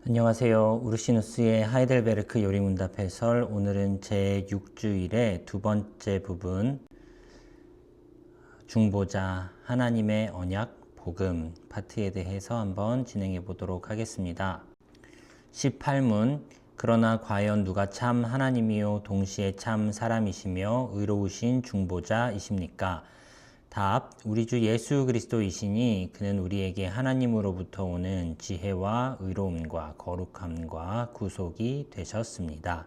안녕하세요. 우르시누스의 하이델베르크 요리문답 해설. 오늘은 제6주일의 두 번째 부분, 중보자 하나님의 언약 복음 파트에 대해서 한번 진행해 보도록 하겠습니다. 18문, 그러나 과연 누가 참 하나님이요 동시에 참 사람이시며 의로우신 중보자이십니까? 답, 우리 주 예수 그리스도이시니 그는 우리에게 하나님으로부터 오는 지혜와 의로움과 거룩함과 구속이 되셨습니다.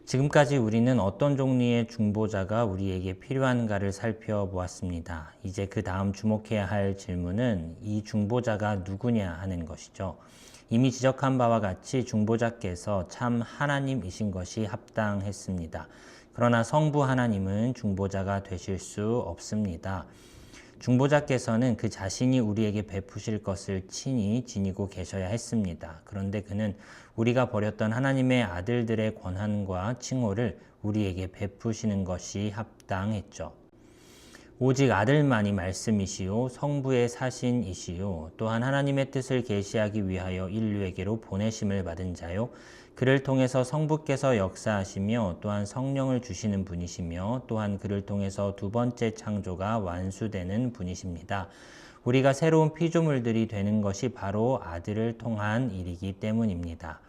지금까지 우리는 어떤 종류의 중보자가 우리에게 필요한가를 살펴보았습니다. 이제 그 다음 주목해야 할 질문은 이 중보자가 누구냐 하는 것이죠. 이미 지적한 바와 같이 중보자께서 참 하나님이신 것이 합당했습니다. 그러나 성부 하나님은 중보자가 되실 수 없습니다. 중보자께서는 그 자신이 우리에게 베푸실 것을 친히 지니고 계셔야 했습니다. 그런데 그는 우리가 버렸던 하나님의 아들들의 권한과 칭호를 우리에게 베푸시는 것이 합당했죠. 오직 아들만이 말씀이시요 성부의 사신이시요 또한 하나님의 뜻을 계시하기 위하여 인류에게로 보내심을 받은 자요 그를 통해서 성부께서 역사하시며 또한 성령을 주시는 분이시며 또한 그를 통해서 두 번째 창조가 완수되는 분이십니다. 우리가 새로운 피조물들이 되는 것이 바로 아들을 통한 일이기 때문입니다.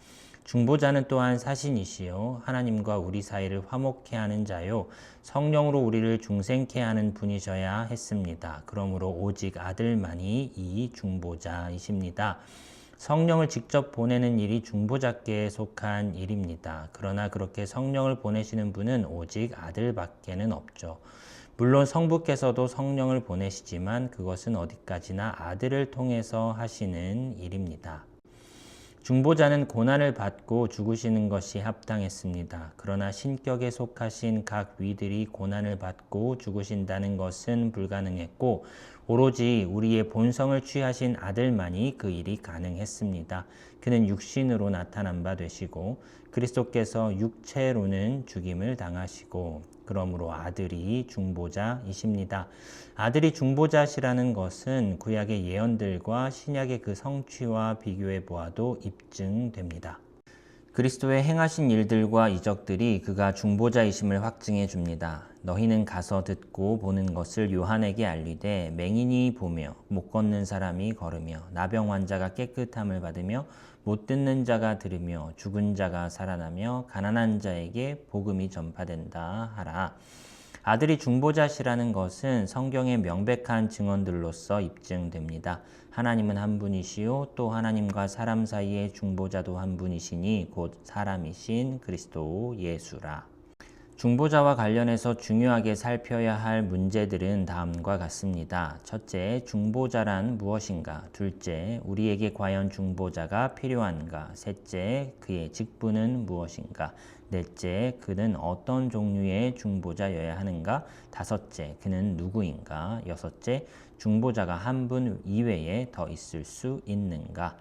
중보자는 또한 사신이시요 하나님과 우리 사이를 화목케 하는 자요 성령으로 우리를 중생케 하는 분이셔야 했습니다. 그러므로 오직 아들만이 이 중보자이십니다. 성령을 직접 보내는 일이 중보자께 속한 일입니다. 그러나 그렇게 성령을 보내시는 분은 오직 아들밖에는 없죠. 물론 성부께서도 성령을 보내시지만 그것은 어디까지나 아들을 통해서 하시는 일입니다. 중보자는 고난을 받고 죽으시는 것이 합당했습니다. 그러나 신격에 속하신 각 위들이 고난을 받고 죽으신다는 것은 불가능했고 오로지 우리의 본성을 취하신 아들만이 그 일이 가능했습니다. 그는 육신으로 나타난 바 되시고 그리스도께서 육체로는 죽임을 당하시고 그러므로 아들이 중보자이십니다. 아들이 중보자시라는 것은 구약의 예언들과 신약의 그 성취와 비교해 보아도 입증됩니다. 그리스도의 행하신 일들과 이적들이 그가 중보자이심을 확증해 줍니다. 너희는 가서 듣고 보는 것을 요한에게 알리되 맹인이 보며 못 걷는 사람이 걸으며 나병 환자가 깨끗함을 받으며 못 듣는 자가 들으며 죽은 자가 살아나며 가난한 자에게 복음이 전파된다 하라. 아들이 중보자시라는 것은 성경의 명백한 증언들로서 입증됩니다. 하나님은 한 분이시요 또 하나님과 사람 사이의 중보자도 한 분이시니 곧 사람이신 그리스도 예수라. 중보자와 관련해서 중요하게 살펴야 할 문제들은 다음과 같습니다. 첫째, 중보자란 무엇인가? 둘째, 우리에게 과연 중보자가 필요한가? 셋째, 그의 직분은 무엇인가? 넷째, 그는 어떤 종류의 중보자여야 하는가? 다섯째, 그는 누구인가? 여섯째, 중보자가 한 분 이외에 더 있을 수 있는가?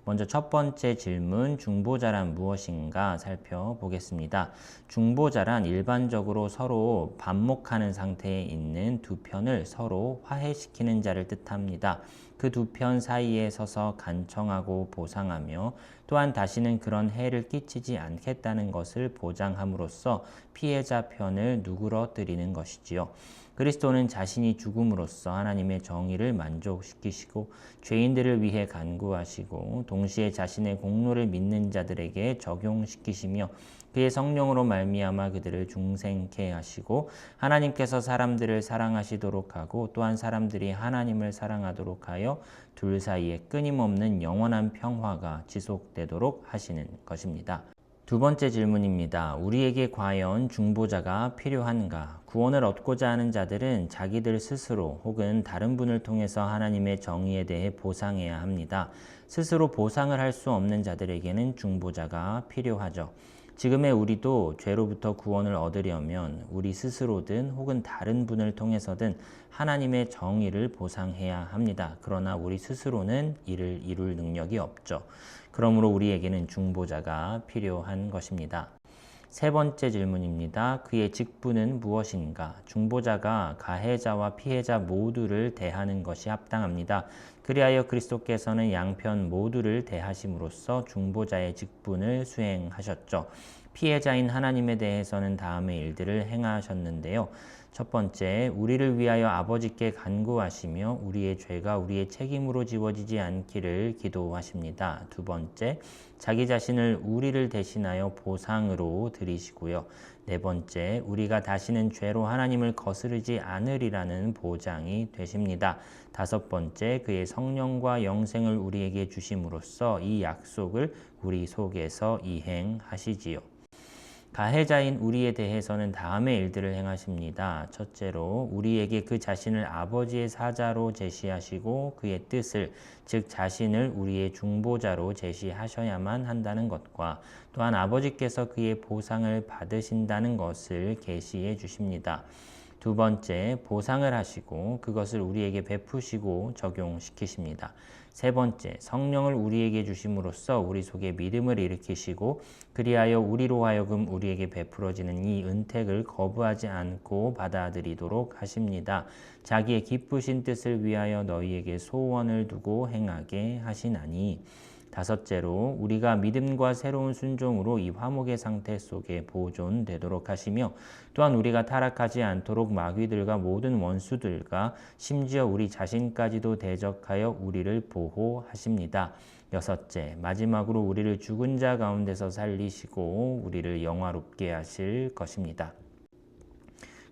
먼저 첫 번째 질문, 중보자란 무엇인가 살펴보겠습니다. 중보자란 일반적으로 서로 반목하는 상태에 있는 두 편을 서로 화해시키는 자를 뜻합니다. 그 두 편 사이에 서서 간청하고 보상하며 또한 다시는 그런 해를 끼치지 않겠다는 것을 보장함으로써 피해자 편을 누그러뜨리는 것이지요. 그리스도는 자신이 죽음으로써 하나님의 정의를 만족시키시고 죄인들을 위해 간구하시고 동시에 자신의 공로를 믿는 자들에게 적용시키시며 그의 성령으로 말미암아 그들을 중생케 하시고 하나님께서 사람들을 사랑하시도록 하고 또한 사람들이 하나님을 사랑하도록 하여 둘 사이에 끊임없는 영원한 평화가 지속되도록 하시는 것입니다. 두 번째 질문입니다. 우리에게 과연 중보자가 필요한가? 구원을 얻고자 하는 자들은 자기들 스스로 혹은 다른 분을 통해서 하나님의 정의에 대해 보상해야 합니다. 스스로 보상을 할 수 없는 자들에게는 중보자가 필요하죠. 지금의 우리도 죄로부터 구원을 얻으려면 우리 스스로든 혹은 다른 분을 통해서든 하나님의 정의를 보상해야 합니다. 그러나 우리 스스로는 이를 이룰 능력이 없죠. 그러므로 우리에게는 중보자가 필요한 것입니다. 세 번째 질문입니다. 그의 직분은 무엇인가? 중보자가 가해자와 피해자 모두를 대하는 것이 합당합니다. 그리하여 그리스도께서는 양편 모두를 대하심으로써 중보자의 직분을 수행하셨죠. 피해자인 하나님에 대해서는 다음의 일들을 행하셨는데요. 첫 번째, 우리를 위하여 아버지께 간구하시며 우리의 죄가 우리의 책임으로 지워지지 않기를 기도하십니다. 두 번째, 자기 자신을 우리를 대신하여 보상으로 드리시고요. 네 번째, 우리가 다시는 죄로 하나님을 거스르지 않으리라는 보장이 되십니다. 다섯 번째, 그의 성령과 영생을 우리에게 주심으로써 이 약속을 우리 속에서 이행하시지요. 가해자인 우리에 대해서는 다음의 일들을 행하십니다. 첫째로 우리에게 그 자신을 아버지의 사자로 제시하시고 그의 뜻을, 즉 자신을 우리의 중보자로 제시하셔야만 한다는 것과 또한 아버지께서 그의 보상을 받으신다는 것을 계시해 주십니다. 두 번째, 보상을 하시고 그것을 우리에게 베푸시고 적용시키십니다. 세 번째, 성령을 우리에게 주심으로써 우리 속에 믿음을 일으키시고 그리하여 우리로 하여금 우리에게 베풀어지는 이 은택을 거부하지 않고 받아들이도록 하십니다. 자기의 기쁘신 뜻을 위하여 너희에게 소원을 두고 행하게 하시나니. 다섯째로 우리가 믿음과 새로운 순종으로 이 화목의 상태 속에 보존되도록 하시며 또한 우리가 타락하지 않도록 마귀들과 모든 원수들과 심지어 우리 자신까지도 대적하여 우리를 보호하십니다. 여섯째, 마지막으로 우리를 죽은 자 가운데서 살리시고 우리를 영화롭게 하실 것입니다.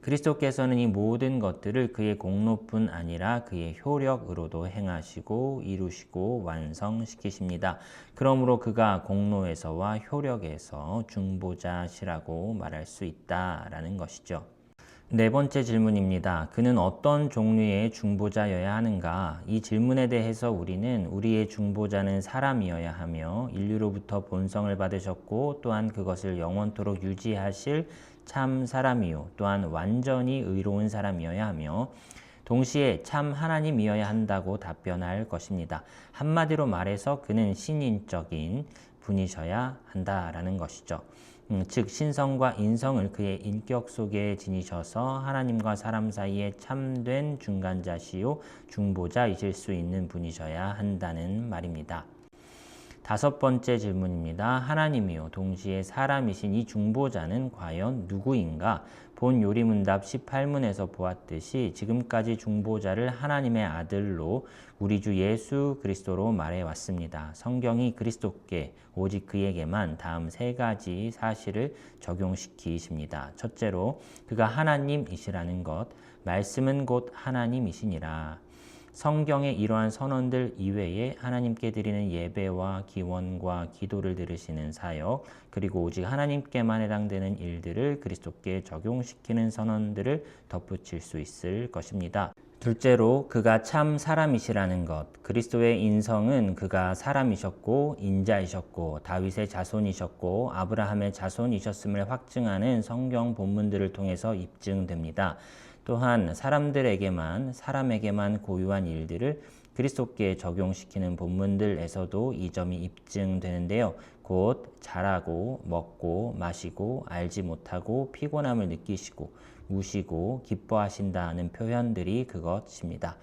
그리스도께서는 이 모든 것들을 그의 공로뿐 아니라 그의 효력으로도 행하시고 이루시고 완성시키십니다. 그러므로 그가 공로에서와 효력에서 중보자시라고 말할 수 있다라는 것이죠. 네 번째 질문입니다. 그는 어떤 종류의 중보자여야 하는가? 이 질문에 대해서 우리는 우리의 중보자는 사람이어야 하며 인류로부터 본성을 받으셨고 또한 그것을 영원토록 유지하실 참 사람이요 또한 완전히 의로운 사람이어야 하며 동시에 참 하나님이어야 한다고 답변할 것입니다. 한마디로 말해서 그는 신인적인 분이셔야 한다라는 것이죠. 즉 신성과 인성을 그의 인격 속에 지니셔서 하나님과 사람 사이에 참된 중간자시요 중보자이실 수 있는 분이셔야 한다는 말입니다. 다섯 번째 질문입니다. 하나님이요 동시에 사람이신 이 중보자는 과연 누구인가? 본 요리문답 18문에서 보았듯이 지금까지 중보자를 하나님의 아들로 우리 주 예수 그리스도로 말해왔습니다. 성경이 그리스도께 오직 그에게만 다음 세 가지 사실을 적용시키십니다. 첫째로 그가 하나님이시라는 것, 말씀은 곧 하나님이시니라. 성경의 이러한 선언들 이외에 하나님께 드리는 예배와 기원과 기도를 들으시는 사역, 그리고 오직 하나님께만 해당되는 일들을 그리스도께 적용시키는 선언들을 덧붙일 수 있을 것입니다. 둘째로 그가 참 사람이시라는 것, 그리스도의 인성은 그가 사람이셨고 인자이셨고 다윗의 자손이셨고 아브라함의 자손이셨음을 확증하는 성경 본문들을 통해서 입증됩니다. 또한 사람에게만 고유한 일들을 그리스도께 적용시키는 본문들에서도 이 점이 입증되는데요. 곧 자라고 먹고 마시고 알지 못하고 피곤함을 느끼시고 우시고 기뻐하신다는 표현들이 그것입니다.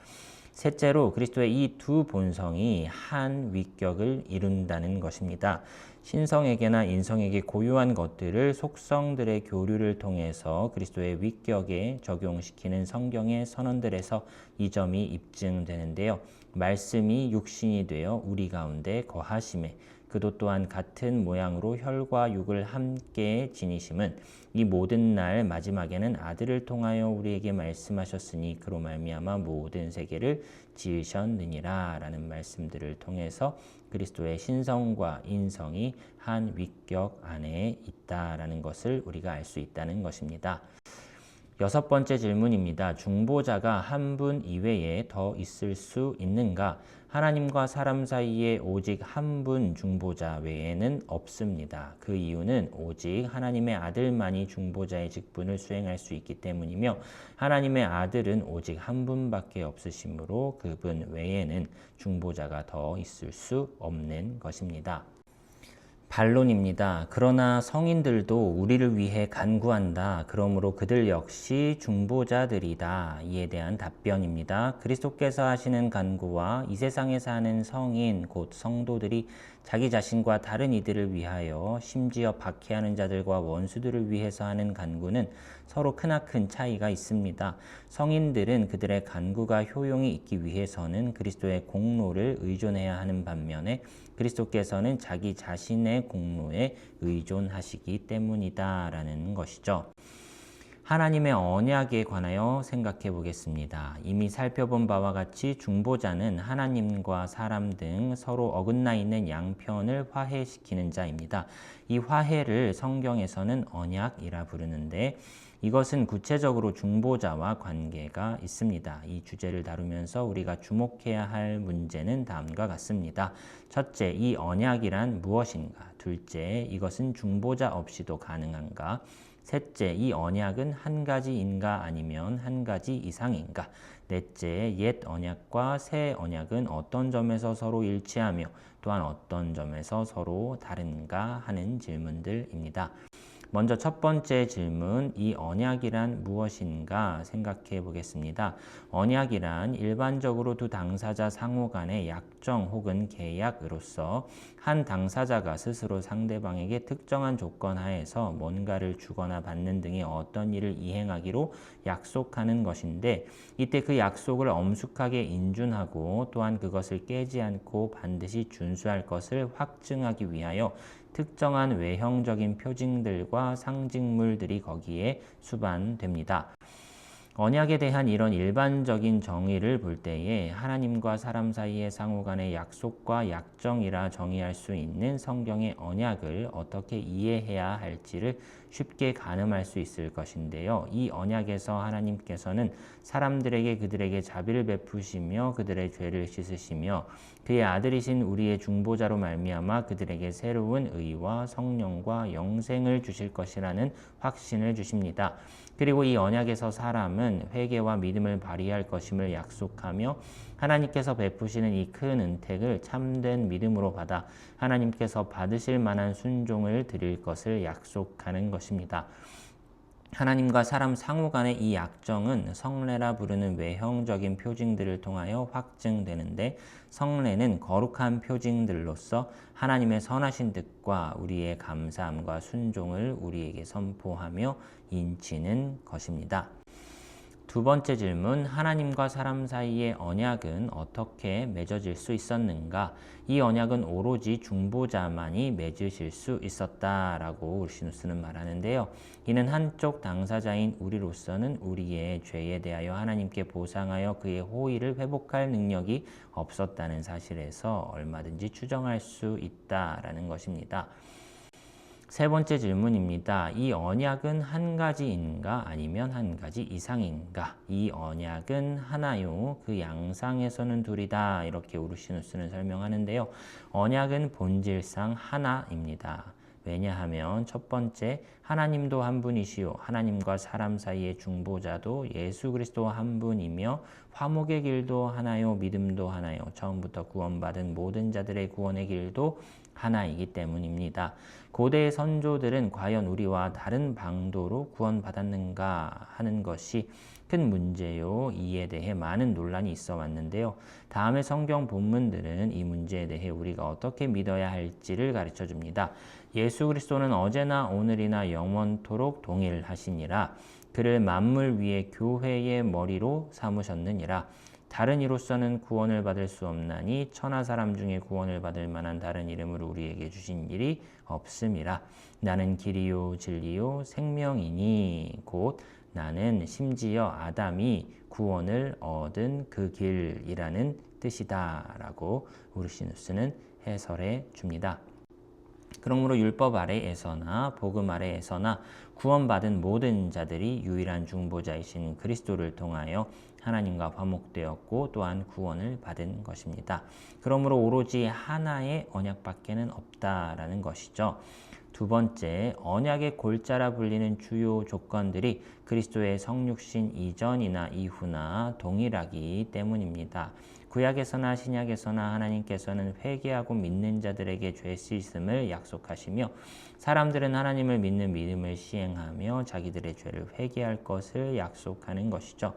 셋째로 그리스도의 이 두 본성이 한 위격을 이룬다는 것입니다. 신성에게나 인성에게 고유한 것들을 속성들의 교류를 통해서 그리스도의 위격에 적용시키는 성경의 선언들에서 이 점이 입증되는데요. 말씀이 육신이 되어 우리 가운데 거하심에 그도 또한 같은 모양으로 혈과 육을 함께 지니심은 이 모든 날 마지막에는 아들을 통하여 우리에게 말씀하셨으니 그로 말미암아 모든 세계를 지으셨느니라 라는 말씀들을 통해서 그리스도의 신성과 인성이 한 위격 안에 있다라는 것을 우리가 알 수 있다는 것입니다. 여섯 번째 질문입니다. 중보자가 한 분 이외에 더 있을 수 있는가? 하나님과 사람 사이에 오직 한 분 중보자 외에는 없습니다. 그 이유는 오직 하나님의 아들만이 중보자의 직분을 수행할 수 있기 때문이며 하나님의 아들은 오직 한 분밖에 없으시므로 그분 외에는 중보자가 더 있을 수 없는 것입니다. 반론입니다. 그러나 성인들도 우리를 위해 간구한다. 그러므로 그들 역시 중보자들이다. 이에 대한 답변입니다. 그리스도께서 하시는 간구와 이 세상에 사는 성인, 곧 성도들이 자기 자신과 다른 이들을 위하여 심지어 박해하는 자들과 원수들을 위해서 하는 간구는 서로 크나큰 차이가 있습니다. 성인들은 그들의 간구가 효용이 있기 위해서는 그리스도의 공로를 의존해야 하는 반면에 그리스도께서는 자기 자신의 공로에 의존하시기 때문이다라는 것이죠. 하나님의 언약에 관하여 생각해 보겠습니다. 이미 살펴본 바와 같이 중보자는 하나님과 사람 등 서로 어긋나 있는 양편을 화해시키는 자입니다. 이 화해를 성경에서는 언약이라 부르는데 이것은 구체적으로 중보자와 관계가 있습니다. 이 주제를 다루면서 우리가 주목해야 할 문제는 다음과 같습니다. 첫째, 이 언약이란 무엇인가? 둘째, 이것은 중보자 없이도 가능한가? 셋째, 이 언약은 한 가지인가 아니면 한 가지 이상인가? 넷째, 옛 언약과 새 언약은 어떤 점에서 서로 일치하며 또한 어떤 점에서 서로 다른가 하는 질문들입니다. 먼저 첫 번째 질문, 이 언약이란 무엇인가 생각해 보겠습니다. 언약이란 일반적으로 두 당사자 상호 간의 약정 혹은 계약으로서 한 당사자가 스스로 상대방에게 특정한 조건 하에서 뭔가를 주거나 받는 등의 어떤 일을 이행하기로 약속하는 것인데 이때 그 약속을 엄숙하게 인준하고 또한 그것을 깨지 않고 반드시 준수할 것을 확증하기 위하여 특정한 외형적인 표징들과 상징물들이 거기에 수반됩니다. 언약에 대한 이런 일반적인 정의를 볼 때에 하나님과 사람 사이의 상호 간의 약속과 약정이라 정의할 수 있는 성경의 언약을 어떻게 이해해야 할지를 쉽게 가늠할 수 있을 것인데요. 이 언약에서 하나님께서는 사람들에게 그들에게 자비를 베푸시며 그들의 죄를 씻으시며 그의 아들이신 우리의 중보자로 말미암아 그들에게 새로운 의와 성령과 영생을 주실 것이라는 확신을 주십니다. 그리고 이 언약에서 사람은 회개와 믿음을 발휘할 것임을 약속하며 하나님께서 베푸시는 이 큰 은택을 참된 믿음으로 받아 하나님께서 받으실 만한 순종을 드릴 것을 약속하는 것입니다. 하나님과 사람 상호 간의 이 약정은 성례라 부르는 외형적인 표징들을 통하여 확증되는데 성례는 거룩한 표징들로서 하나님의 선하신 뜻과 우리의 감사함과 순종을 우리에게 선포하며 인치는 것입니다. 두 번째 질문, 하나님과 사람 사이의 언약은 어떻게 맺어질 수 있었는가? 이 언약은 오로지 중보자만이 맺으실 수 있었다라고 우르시누스는 말하는데요. 이는 한쪽 당사자인 우리로서는 우리의 죄에 대하여 하나님께 보상하여 그의 호의를 회복할 능력이 없었다는 사실에서 얼마든지 추정할 수 있다라는 것입니다. 세 번째 질문입니다. 이 언약은 한 가지인가 아니면 한 가지 이상인가? 이 언약은 하나요. 그 양상에서는 둘이다. 이렇게 우르시누스는 설명하는데요. 언약은 본질상 하나입니다. 왜냐하면 첫 번째, 하나님도 한 분이시요 하나님과 사람 사이의 중보자도 예수 그리스도 한 분이며 화목의 길도 하나요 믿음도 하나요 처음부터 구원받은 모든 자들의 구원의 길도 하나이기 때문입니다. 고대의 선조들은 과연 우리와 다른 방도로 구원받았는가 하는 것이 큰 문제요. 이에 대해 많은 논란이 있어 왔는데요. 다음의 성경 본문들은 이 문제에 대해 우리가 어떻게 믿어야 할지를 가르쳐 줍니다. 예수 그리스도는 어제나 오늘이나 영원토록 동일하시니라. 그를 만물 위에 교회의 머리로 삼으셨느니라. 다른 이로서는 구원을 받을 수 없나니 천하 사람 중에 구원을 받을 만한 다른 이름으로 우리에게 주신 일이 없음이라. 나는 길이요 진리요 생명이니 곧 나는 심지어 아담이 구원을 얻은 그 길이라는 뜻이다 라고 우르시누스는 해설해 줍니다. 그러므로 율법 아래에서나 복음 아래에서나 구원받은 모든 자들이 유일한 중보자이신 그리스도를 통하여 하나님과 화목되었고 또한 구원을 받은 것입니다. 그러므로 오로지 하나의 언약밖에는 없다라는 것이죠. 두 번째, 언약의 골자라 불리는 주요 조건들이 그리스도의 성육신 이전이나 이후나 동일하기 때문입니다. 구약에서나 신약에서나 하나님께서는 회개하고 믿는 자들에게 죄 씻음을 약속하시며 사람들은 하나님을 믿는 믿음을 시행하며 자기들의 죄를 회개할 것을 약속하는 것이죠.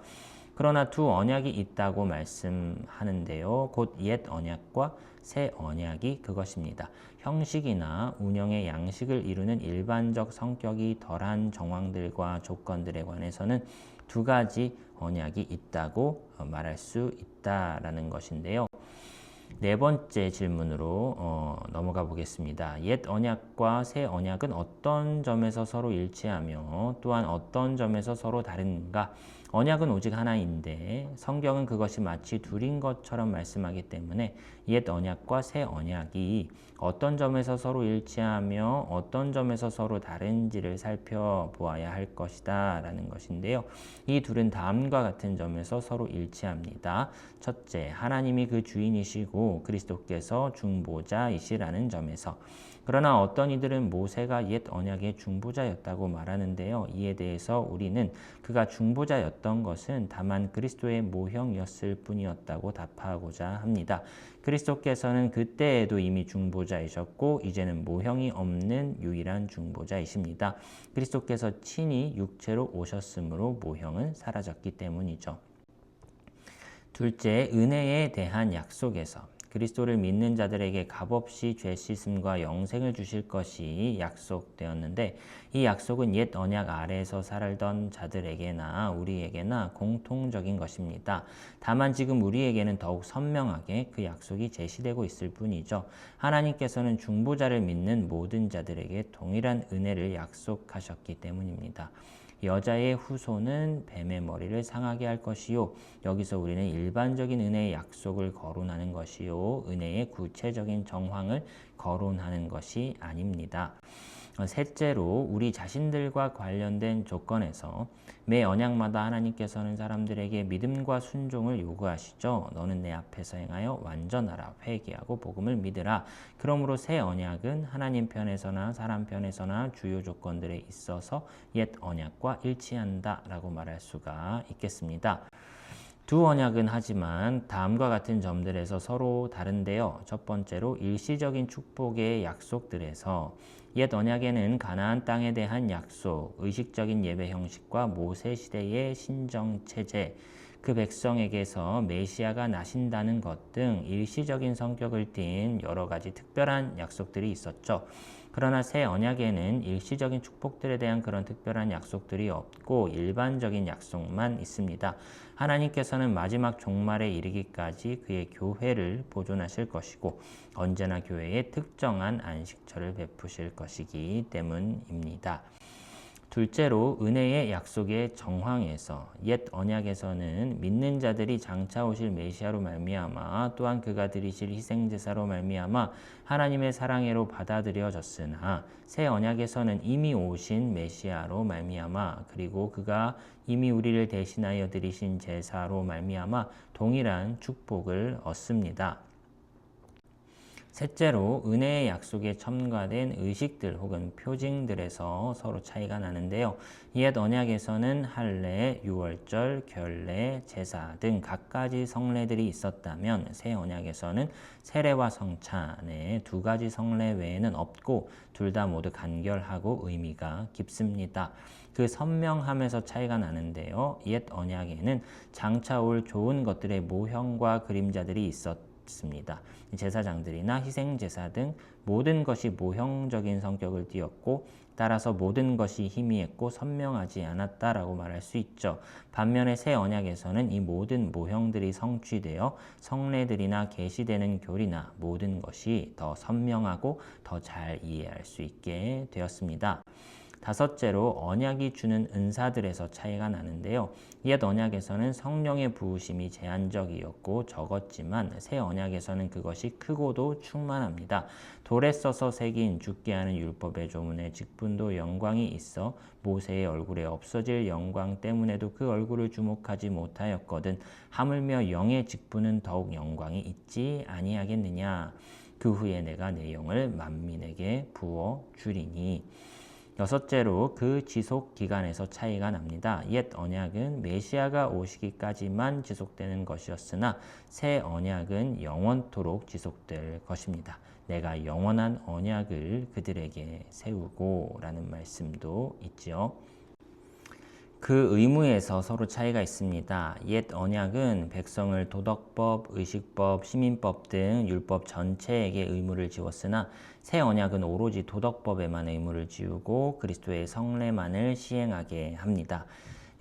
그러나 두 언약이 있다고 말씀하는데요. 곧 옛 언약과 새 언약이 그것입니다. 형식이나 운영의 양식을 이루는 일반적 성격이 덜한 정황들과 조건들에 관해서는 두 가지 언약이 있다고 말할 수 있다라는 것인데요. 네 번째 질문으로 넘어가 보겠습니다. 옛 언약과 새 언약은 어떤 점에서 서로 일치하며 또한 어떤 점에서 서로 다른가? 언약은 오직 하나인데 성경은 그것이 마치 둘인 것처럼 말씀하기 때문에 옛 언약과 새 언약이 어떤 점에서 서로 일치하며 어떤 점에서 서로 다른지를 살펴보아야 할 것이다 라는 것인데요. 이 둘은 다음과 같은 점에서 서로 일치합니다. 첫째, 하나님이 그 주인이시고 그리스도께서 중보자이시라는 점에서. 그러나 어떤 이들은 모세가 옛 언약의 중보자였다고 말하는데요. 이에 대해서 우리는 그가 중보자였던 것은 다만 그리스도의 모형이었을 뿐이었다고 답하고자 합니다. 그리스도께서는 그때에도 이미 중보자이셨고 이제는 모형이 없는 유일한 중보자이십니다. 그리스도께서 친히 육체로 오셨으므로 모형은 사라졌기 때문이죠. 둘째, 은혜에 대한 약속에서 그리스도를 믿는 자들에게 값없이 죄 씻음과 영생을 주실 것이 약속되었는데 이 약속은 옛 언약 아래에서 살던 자들에게나 우리에게나 공통적인 것입니다. 다만 지금 우리에게는 더욱 선명하게 그 약속이 제시되고 있을 뿐이죠. 하나님께서는 중보자를 믿는 모든 자들에게 동일한 은혜를 약속하셨기 때문입니다. 여자의 후손은 뱀의 머리를 상하게 할 것이요. 여기서 우리는 일반적인 은혜의 약속을 거론하는 것이요. 은혜의 구체적인 정황을 거론하는 것이 아닙니다. 셋째로 우리 자신들과 관련된 조건에서 매 언약마다 하나님께서는 사람들에게 믿음과 순종을 요구하시죠. 너는 내 앞에서 행하여 완전하라. 회개하고 복음을 믿으라. 그러므로 새 언약은 하나님 편에서나 사람 편에서나 주요 조건들에 있어서 옛 언약과 일치한다라고 말할 수가 있겠습니다. 두 언약은 하지만 다음과 같은 점들에서 서로 다른데요. 첫 번째로 일시적인 축복의 약속들에서 옛 언약에는 가나안 땅에 대한 약속, 의식적인 예배 형식과 모세 시대의 신정 체제, 그 백성에게서 메시아가 나신다는 것 등 일시적인 성격을 띤 여러 가지 특별한 약속들이 있었죠. 그러나 새 언약에는 일시적인 축복들에 대한 그런 특별한 약속들이 없고 일반적인 약속만 있습니다. 하나님께서는 마지막 종말에 이르기까지 그의 교회를 보존하실 것이고 언제나 교회에 특정한 안식처를 베푸실 것이기 때문입니다. 둘째로 은혜의 약속의 정황에서 옛 언약에서는 믿는 자들이 장차 오실 메시아로 말미암아 또한 그가 드리실 희생제사로 말미암아 하나님의 사랑으로 받아들여졌으나 새 언약에서는 이미 오신 메시아로 말미암아 그리고 그가 이미 우리를 대신하여 드리신 제사로 말미암아 동일한 축복을 얻습니다. 셋째로 은혜의 약속에 첨가된 의식들 혹은 표징들에서 서로 차이가 나는데요. 옛 언약에서는 할례, 유월절, 결례, 제사 등 갖가지 성례들이 있었다면 새 언약에서는 세례와 성찬의 두 가지 성례 외에는 없고 둘 다 모두 간결하고 의미가 깊습니다. 그 선명함에서 차이가 나는데요. 옛 언약에는 장차 올 좋은 것들의 모형과 그림자들이 있었습니다. 제사장들이나 희생제사 등 모든 것이 모형적인 성격을 띠었고 따라서 모든 것이 희미했고 선명하지 않았다라고 말할 수 있죠. 반면에 새 언약에서는 이 모든 모형들이 성취되어 성례들이나 계시되는 교리나 모든 것이 더 선명하고 더 잘 이해할 수 있게 되었습니다. 다섯째로 언약이 주는 은사들에서 차이가 나는데요. 옛 언약에서는 성령의 부으심이 제한적이었고 적었지만 새 언약에서는 그것이 크고도 충만합니다. 돌에 써서 새긴 죽게 하는 율법의 조문에 직분도 영광이 있어 모세의 얼굴에 없어질 영광 때문에도 그 얼굴을 주목하지 못하였거든 하물며 영의 직분은 더욱 영광이 있지 아니하겠느냐. 그 후에 내가 내 영을 만민에게 부어 주리니. 여섯째로 그 지속 기간에서 차이가 납니다. 옛 언약은 메시아가 오시기까지만 지속되는 것이었으나 새 언약은 영원토록 지속될 것입니다. 내가 영원한 언약을 그들에게 세우고 라는 말씀도 있지요. 그 의무에서 서로 차이가 있습니다. 옛 언약은 백성을 도덕법, 의식법, 시민법 등 율법 전체에게 의무를 지웠으나 새 언약은 오로지 도덕법에만 의무를 지우고 그리스도의 성례만을 시행하게 합니다.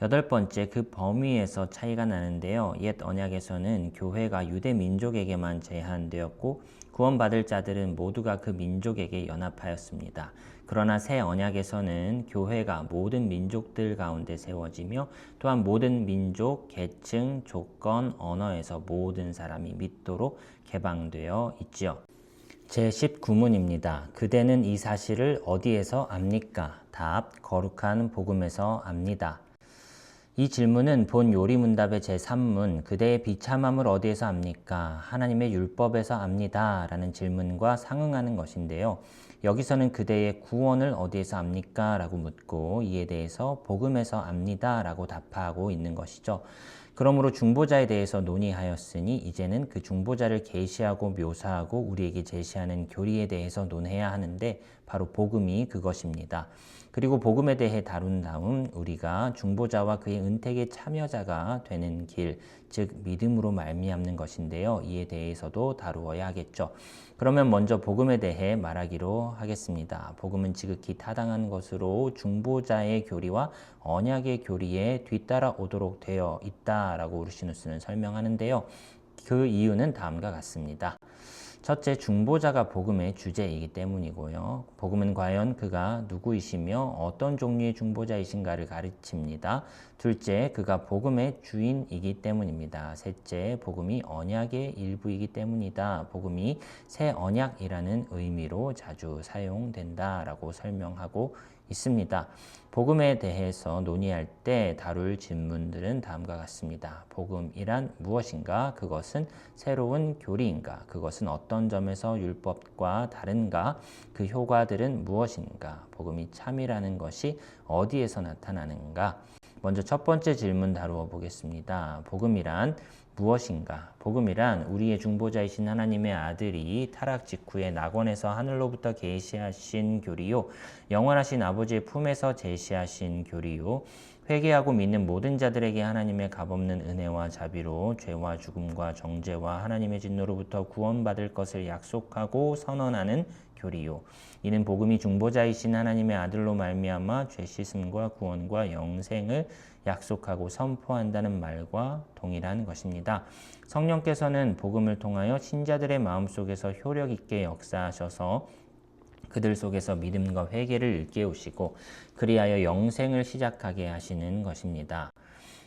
여덟 번째, 그 범위에서 차이가 나는데요. 옛 언약에서는 교회가 유대 민족에게만 제한되었고 구원받을 자들은 모두가 그 민족에게 연합하였습니다. 그러나 새 언약에서는 교회가 모든 민족들 가운데 세워지며 또한 모든 민족, 계층, 조건, 언어에서 모든 사람이 믿도록 개방되어 있지요. 제19문입니다. 그대는 이 사실을 어디에서 압니까? 답, 거룩한 복음에서 압니다. 이 질문은 본 요리문답의 제3문, 그대의 비참함을 어디에서 압니까? 하나님의 율법에서 압니다. 라는 질문과 상응하는 것인데요. 여기서는 그대의 구원을 어디에서 압니까? 라고 묻고 이에 대해서 복음에서 압니다. 라고 답하고 있는 것이죠. 그러므로 중보자에 대해서 논의하였으니 이제는 그 중보자를 계시하고 묘사하고 우리에게 제시하는 교리에 대해서 논해야 하는데 바로 복음이 그것입니다. 그리고 복음에 대해 다룬 다음 우리가 중보자와 그의 은택의 참여자가 되는 길, 즉 믿음으로 말미암는 것인데요. 이에 대해서도 다루어야 하겠죠. 그러면 먼저 복음에 대해 말하기로 하겠습니다. 복음은 지극히 타당한 것으로 중보자의 교리와 언약의 교리에 뒤따라 오도록 되어 있다라고 우르시누스는 설명하는데요. 그 이유는 다음과 같습니다. 첫째, 중보자가 복음의 주제이기 때문이고요. 복음은 과연 그가 누구이시며 어떤 종류의 중보자이신가를 가르칩니다. 둘째, 그가 복음의 주인이기 때문입니다. 셋째, 복음이 언약의 일부이기 때문이다. 복음이 새 언약이라는 의미로 자주 사용된다라고 설명하고 있습니다. 복음에 대해서 논의할 때 다룰 질문들은 다음과 같습니다. 복음이란 무엇인가? 그것은 새로운 교리인가? 그것은 어떤 점에서 율법과 다른가? 그 효과들은 무엇인가? 복음이 참이라는 것이 어디에서 나타나는가? 먼저 첫 번째 질문 다루어 보겠습니다. 복음이란 무엇인가? 복음이란 우리의 중보자이신 하나님의 아들이 타락 직후에 낙원에서 하늘로부터 계시하신 교리요, 영원하신 아버지의 품에서 제시하신 교리요, 회개하고 믿는 모든 자들에게 하나님의 값없는 은혜와 자비로 죄와 죽음과 정죄와 하나님의 진노로부터 구원받을 것을 약속하고 선언하는 교리요. 이는 복음이 중보자이신 하나님의 아들로 말미암아 죄 씻음과 구원과 영생을 약속하고 선포한다는 말과 동일한 것입니다. 성령께서는 복음을 통하여 신자들의 마음속에서 효력 있게 역사하셔서 그들 속에서 믿음과 회개를 일깨우시고 그리하여 영생을 시작하게 하시는 것입니다.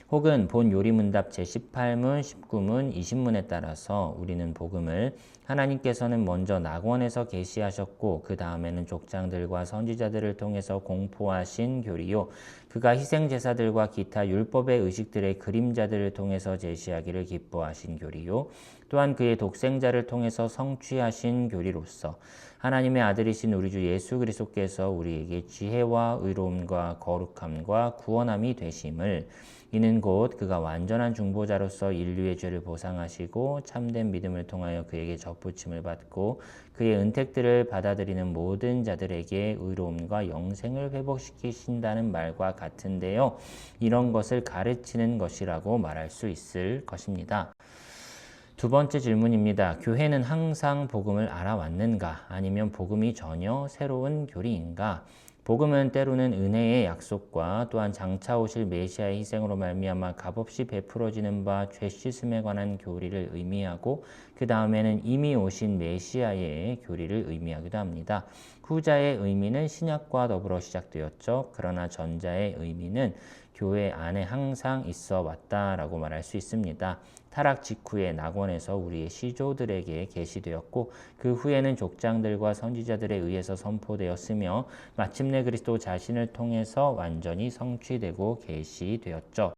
혹은 본 요리문답 제18문, 19문, 20문에 따라서 우리는 복음을 하나님께서는 먼저 낙원에서 계시하셨고 그 다음에는 족장들과 선지자들을 통해서 공포하신 교리요, 그가 희생제사들과 기타 율법의 의식들의 그림자들을 통해서 제시하기를 기뻐하신 교리요, 또한 그의 독생자를 통해서 성취하신 교리로서 하나님의 아들이신 우리 주 예수 그리스도께서 우리에게 지혜와 의로움과 거룩함과 구원함이 되심을, 이는 곧 그가 완전한 중보자로서 인류의 죄를 보상하시고 참된 믿음을 통하여 그에게 접붙임을 받고 그의 은택들을 받아들이는 모든 자들에게 의로움과 영생을 회복시키신다는 말과 같은데요. 이런 것을 가르치는 것이라고 말할 수 있을 것입니다. 두 번째 질문입니다. 교회는 항상 복음을 알아왔는가? 아니면 복음이 전혀 새로운 교리인가? 복음은 때로는 은혜의 약속과 또한 장차 오실 메시아의 희생으로 말미암아 값없이 베풀어지는 바 죄 씻음에 관한 교리를 의미하고 그 다음에는 이미 오신 메시아의 교리를 의미하기도 합니다. 후자의 의미는 신약과 더불어 시작되었죠. 그러나 전자의 의미는 교회 안에 항상 있어 왔다라고 말할 수 있습니다. 타락 직후에 낙원에서 우리의 시조들에게 계시되었고 그 후에는 족장들과 선지자들에 의해서 선포되었으며 마침내 그리스도 자신을 통해서 완전히 성취되고 계시되었죠.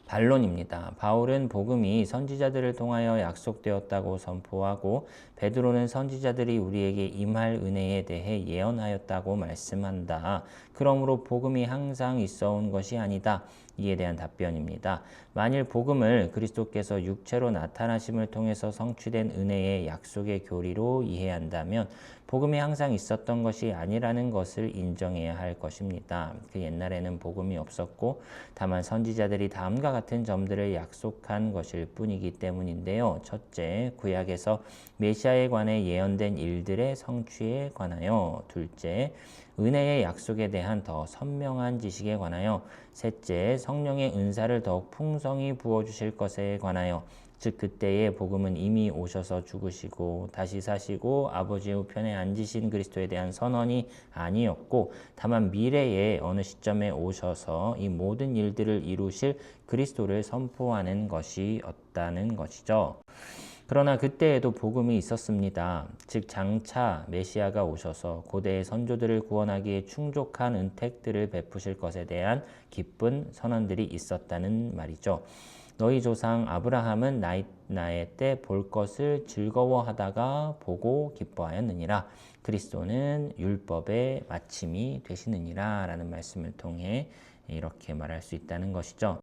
반론입니다. 바울은 복음이 선지자들을 통하여 약속되었다고 선포하고 베드로는 선지자들이 우리에게 임할 은혜에 대해 예언하였다고 말씀한다. 그러므로 복음이 항상 있어 온 것이 아니다. 이에 대한 답변입니다. 만일 복음을 그리스도께서 육체로 나타나심을 통해서 성취된 은혜의 약속의 교리로 이해한다면 복음이 항상 있었던 것이 아니라는 것을 인정해야 할 것입니다. 그 옛날에는 복음이 없었고 다만 선지자들이 다음과 같은 점들을 약속한 것일 뿐이기 때문인데요. 첫째, 구약에서 메시아에 관해 예언된 일들의 성취에 관하여. 둘째, 은혜의 약속에 대한 더 선명한 지식에 관하여. 셋째, 성령의 은사를 더욱 풍성히 부어주실 것에 관하여. 즉 그때의 복음은 이미 오셔서 죽으시고 다시 사시고 아버지 우편에 앉으신 그리스도에 대한 선언이 아니었고 다만 미래의 어느 시점에 오셔서 이 모든 일들을 이루실 그리스도를 선포하는 것이었다는 것이죠. 그러나 그때에도 복음이 있었습니다. 즉 장차 메시아가 오셔서 고대의 선조들을 구원하기에 충족한 은택들을 베푸실 것에 대한 기쁜 선언들이 있었다는 말이죠. 너희 조상 아브라함은 나의 때 볼 것을 즐거워하다가 보고 기뻐하였느니라. 그리스도는 율법의 마침이 되시느니라 라는 말씀을 통해 이렇게 말할 수 있다는 것이죠.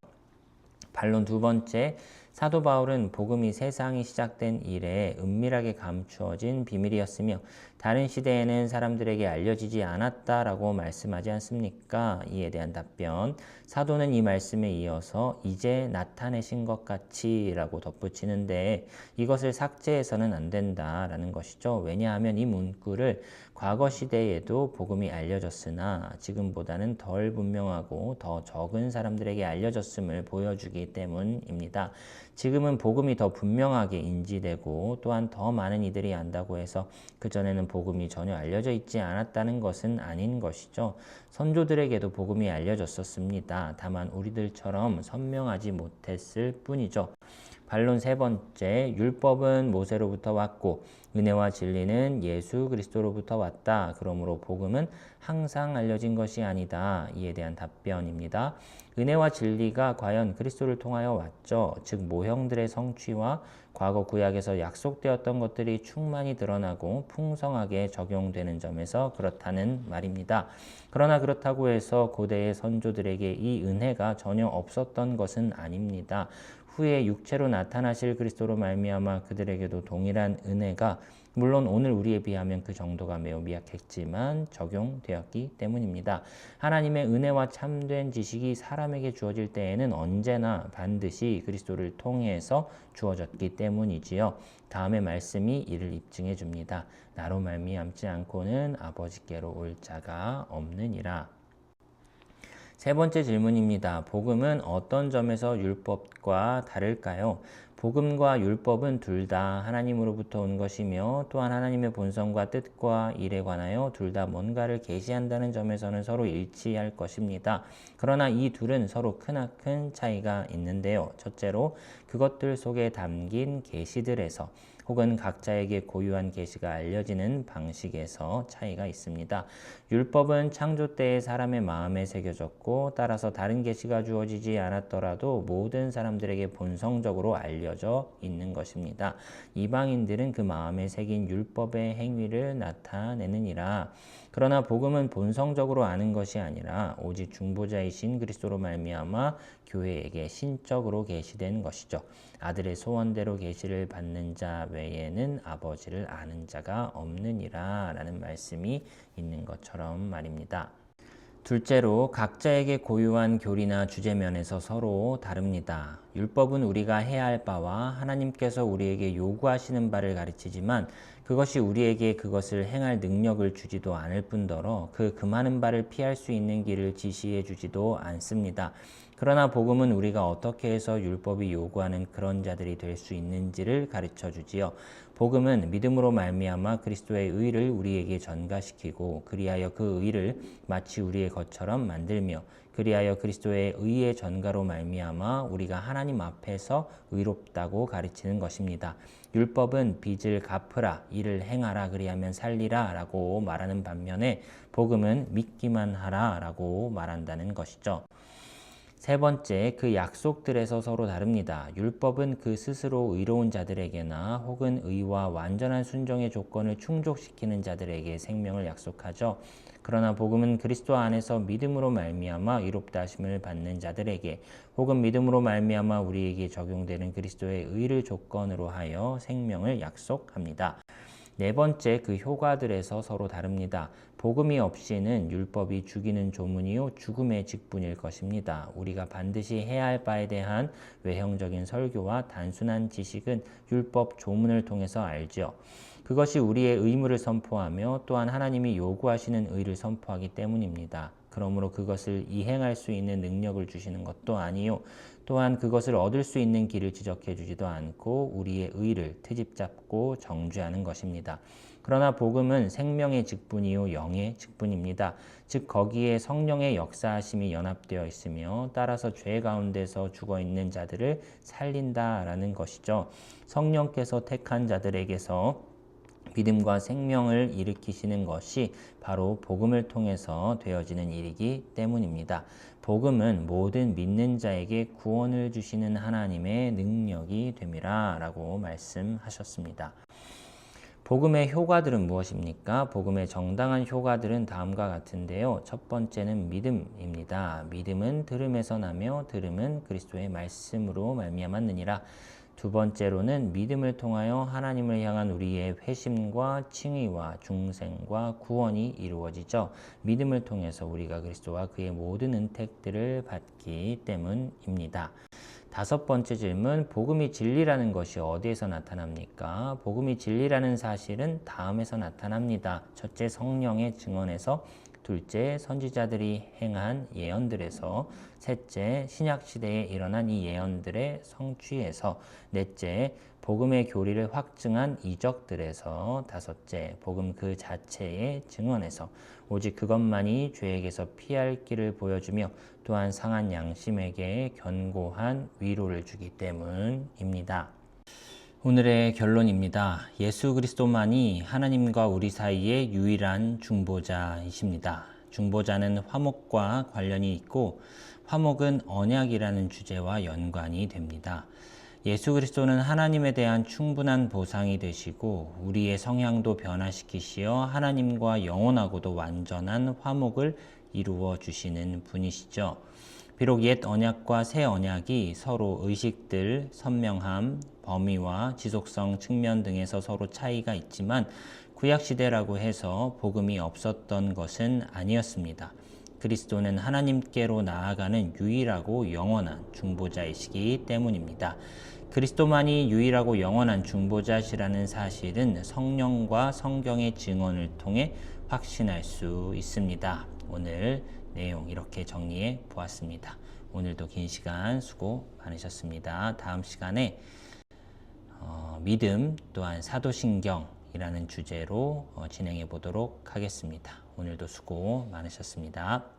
반론 두 번째, 사도 바울은 복음이 세상이 시작된 이래 은밀하게 감추어진 비밀이었으며 다른 시대에는 사람들에게 알려지지 않았다라고 말씀하지 않습니까? 이에 대한 답변, 사도는 이 말씀에 이어서 이제 나타내신 것 같이 라고 덧붙이는데 이것을 삭제해서는 안 된다라는 것이죠. 왜냐하면 이 문구를 과거 시대에도 복음이 알려졌으나 지금보다는 덜 분명하고 더 적은 사람들에게 알려졌음을 보여주기 때문입니다. 지금은 복음이 더 분명하게 인지되고 또한 더 많은 이들이 안다고 해서 그전에는 복음이 전혀 알려져 있지 않았다는 것은 아닌 것이죠. 선조들에게도 복음이 알려졌었습니다. 다만 우리들처럼 선명하지 못했을 뿐이죠. 반론 세 번째, 율법은 모세로부터 왔고 은혜와 진리는 예수 그리스도로부터 왔다. 그러므로 복음은 항상 알려진 것이 아니다. 이에 대한 답변입니다. 은혜와 진리가 과연 그리스도를 통하여 왔죠. 즉 모형들의 성취와 과거 구약에서 약속되었던 것들이 충만히 드러나고 풍성하게 적용되는 점에서 그렇다는 말입니다. 그러나 그렇다고 해서 고대의 선조들에게 이 은혜가 전혀 없었던 것은 아닙니다. 후에 육체로 나타나실 그리스도로 말미암아 그들에게도 동일한 은혜가 물론 오늘 우리에 비하면 그 정도가 매우 미약했지만 적용되었기 때문입니다. 하나님의 은혜와 참된 지식이 사람에게 주어질 때에는 언제나 반드시 그리스도를 통해서 주어졌기 때문이지요. 다음의 말씀이 이를 입증해 줍니다. 나로 말미암지 않고는 아버지께로 올 자가 없느니라. 세 번째 질문입니다. 복음은 어떤 점에서 율법과 다를까요? 복음과 율법은 둘 다 하나님으로부터 온 것이며 또한 하나님의 본성과 뜻과 일에 관하여 둘 다 뭔가를 계시한다는 점에서는 서로 일치할 것입니다. 그러나 이 둘은 서로 크나큰 차이가 있는데요. 첫째로 그것들 속에 담긴 계시들에서 혹은 각자에게 고유한 계시가 알려지는 방식에서 차이가 있습니다. 율법은 창조 때에 사람의 마음에 새겨졌고 따라서 다른 계시가 주어지지 않았더라도 모든 사람들에게 본성적으로 알려져 있는 것입니다. 이방인들은 그 마음에 새긴 율법의 행위를 나타내느니라. 그러나 복음은 본성적으로 아는 것이 아니라 오직 중보자이신 그리스도로 말미암아 교회에게 신적으로 계시된 것이죠. 아들의 소원대로 계시를 받는 자 외에는 아버지를 아는 자가 없느니라 라는 말씀이 있는 것처럼 말입니다. 둘째로 각자에게 고유한 교리나 주제면에서 서로 다릅니다. 율법은 우리가 해야 할 바와 하나님께서 우리에게 요구하시는 바를 가르치지만 그것이 우리에게 그것을 행할 능력을 주지도 않을 뿐더러 그 많은 바를 피할 수 있는 길을 지시해 주지도 않습니다. 그러나 복음은 우리가 어떻게 해서 율법이 요구하는 그런 자들이 될 수 있는지를 가르쳐 주지요. 복음은 믿음으로 말미암아 그리스도의 의를 우리에게 전가시키고 그리하여 그 의를 마치 우리의 것처럼 만들며 그리하여 그리스도의 의의 전가로 말미암아 우리가 하나님 앞에서 의롭다고 가르치는 것입니다. 율법은 빚을 갚으라, 이를 행하라, 그리하면 살리라 라고 말하는 반면에 복음은 믿기만 하라 라고 말한다는 것이죠. 세 번째, 그 약속들에서 서로 다릅니다. 율법은 그 스스로 의로운 자들에게나 혹은 의와 완전한 순종의 조건을 충족시키는 자들에게 생명을 약속하죠. 그러나 복음은 그리스도 안에서 믿음으로 말미암아 의롭다 하심을 받는 자들에게 혹은 믿음으로 말미암아 우리에게 적용되는 그리스도의 의를 조건으로 하여 생명을 약속합니다. 네 번째, 그 효과들에서 서로 다릅니다. 복음이 없이는 율법이 죽이는 조문이요 죽음의 직분일 것입니다. 우리가 반드시 해야 할 바에 대한 외형적인 설교와 단순한 지식은 율법 조문을 통해서 알지요. 그것이 우리의 의무를 선포하며 또한 하나님이 요구하시는 의를 선포하기 때문입니다. 그러므로 그것을 이행할 수 있는 능력을 주시는 것도 아니요. 또한 그것을 얻을 수 있는 길을 지적해 주지도 않고 우리의 의를 트집 잡고 정죄하는 것입니다. 그러나 복음은 생명의 직분이요 영의 직분입니다. 즉 거기에 성령의 역사하심이 연합되어 있으며 따라서 죄 가운데서 죽어 있는 자들을 살린다라는 것이죠. 성령께서 택한 자들에게서 믿음과 생명을 일으키시는 것이 바로 복음을 통해서 되어지는 일이기 때문입니다. 복음은 모든 믿는 자에게 구원을 주시는 하나님의 능력이 됨이라 라고 말씀하셨습니다. 복음의 효과들은 무엇입니까? 복음의 정당한 효과들은 다음과 같은데요. 첫 번째는 믿음입니다. 믿음은 들음에서 나며 들음은 그리스도의 말씀으로 말미암았느니라. 두 번째로는 믿음을 통하여 하나님을 향한 우리의 회심과 칭의와 중생과 구원이 이루어지죠. 믿음을 통해서 우리가 그리스도와 그의 모든 은택들을 받기 때문입니다. 다섯 번째 질문, 복음이 진리라는 것이 어디에서 나타납니까? 복음이 진리라는 사실은 다음에서 나타납니다. 첫째, 성령의 증언에서, 둘째, 선지자들이 행한 예언들에서, 셋째, 신약시대에 일어난 이 예언들의 성취에서, 넷째, 복음의 교리를 확증한 이적들에서, 다섯째, 복음 그 자체의 증언에서, 오직 그것만이 죄에게서 피할 길을 보여주며 또한 상한 양심에게 견고한 위로를 주기 때문입니다. 오늘의 결론입니다. 예수 그리스도만이 하나님과 우리 사이의 유일한 중보자이십니다. 중보자는 화목과 관련이 있고 화목은 언약이라는 주제와 연관이 됩니다. 예수 그리스도는 하나님에 대한 충분한 보상이 되시고 우리의 성향도 변화시키시어 하나님과 영원하고도 완전한 화목을 이루어 주시는 분이시죠. 비록 옛 언약과 새 언약이 서로 의식들, 선명함, 범위와 지속성 측면 등에서 서로 차이가 있지만 구약시대라고 해서 복음이 없었던 것은 아니었습니다. 그리스도는 하나님께로 나아가는 유일하고 영원한 중보자이시기 때문입니다. 그리스도만이 유일하고 영원한 중보자시라는 사실은 성령과 성경의 증언을 통해 확신할 수 있습니다. 오늘 내용 이렇게 정리해 보았습니다. 오늘도 긴 시간 수고 많으셨습니다. 다음 시간에 믿음 또한 사도신경이라는 주제로 진행해 보도록 하겠습니다. 오늘도 수고 많으셨습니다.